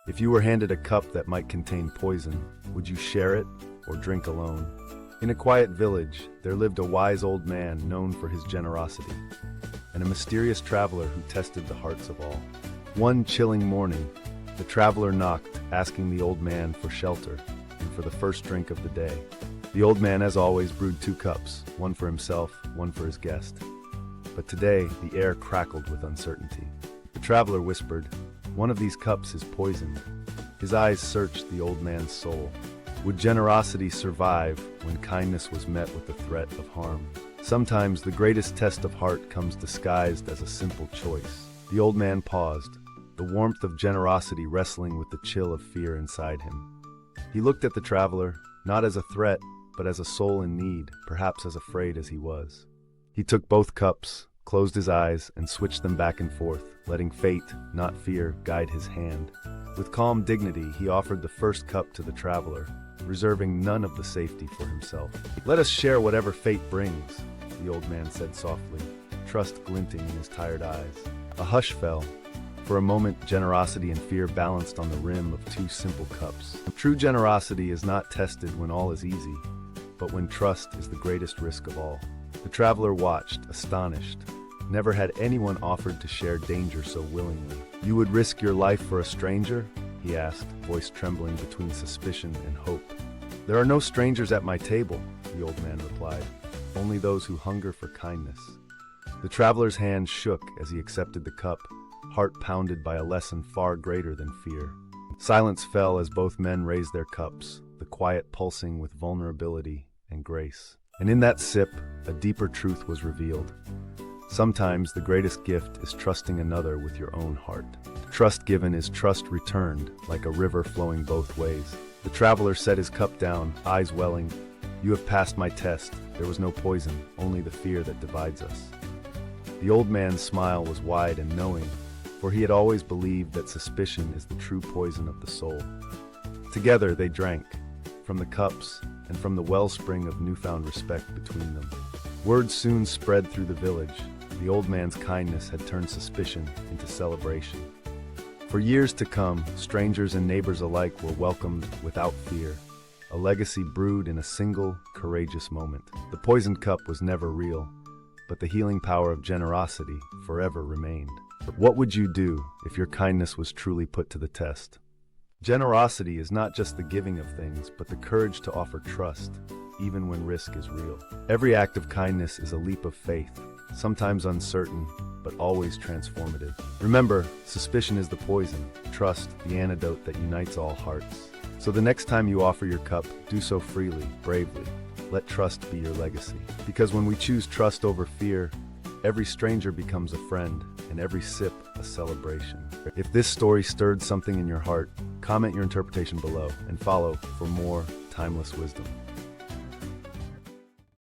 If you were handed a cup that might contain poison, would you share it or drink alone? In a quiet village, there lived a wise old man known for his generosity, and a mysterious traveler who tested the hearts of all. One chilling morning, the traveler knocked, asking the old man for shelter and for the first drink of the day. The old man, as always, brewed 2 cups, one for himself, one for his guest. But today, the air crackled with uncertainty. The traveler whispered, "One of these cups is poisoned." His eyes searched the old man's soul. Would generosity survive when kindness was met with the threat of harm? Sometimes the greatest test of heart comes disguised as a simple choice. The old man paused, the warmth of generosity wrestling with the chill of fear inside him. He looked at the traveler, not as a threat, but as a soul in need, perhaps as afraid as he was. He took both cups, closed his eyes, and switched them back and forth, letting fate, not fear, guide his hand. With calm dignity, he offered the first cup to the traveler, reserving none of the safety for himself. "Let us share whatever fate brings," the old man said softly, trust glinting in his tired eyes. A hush fell. For a moment, generosity and fear balanced on the rim of 2 simple cups. True generosity is not tested when all is easy, but when trust is the greatest risk of all. The traveler watched, astonished. Never had anyone offered to share danger so willingly. "You would risk your life for a stranger?" he asked, voice trembling between suspicion and hope. "There are no strangers at my table," the old man replied. "Only those who hunger for kindness." The traveler's hand shook as he accepted the cup, heart pounded by a lesson far greater than fear. Silence fell as both men raised their cups, the quiet pulsing with vulnerability and grace. And in that sip, a deeper truth was revealed. Sometimes the greatest gift is trusting another with your own heart. Trust given is trust returned, like a river flowing both ways. The traveler set his cup down, eyes welling. "You have passed my test. There was no poison, only the fear that divides us." The old man's smile was wide and knowing, for he had always believed that suspicion is the true poison of the soul. Together they drank, from the cups and from the wellspring of newfound respect between them. Word soon spread through the village. The old man's kindness had turned suspicion into celebration. For years to come, strangers and neighbors alike were welcomed without fear, a legacy brewed in a single, courageous moment. The poisoned cup was never real, but the healing power of generosity forever remained. But what would you do if your kindness was truly put to the test? Generosity is not just the giving of things, but the courage to offer trust, even when risk is real. Every act of kindness is a leap of faith, sometimes uncertain, but always transformative. Remember, suspicion is the poison, trust the antidote that unites all hearts. So the next time you offer your cup, do so freely, bravely. Let trust be your legacy. Because when we choose trust over fear, every stranger becomes a friend, and every sip a celebration. If this story stirred something in your heart, comment your interpretation below and follow for more timeless wisdom.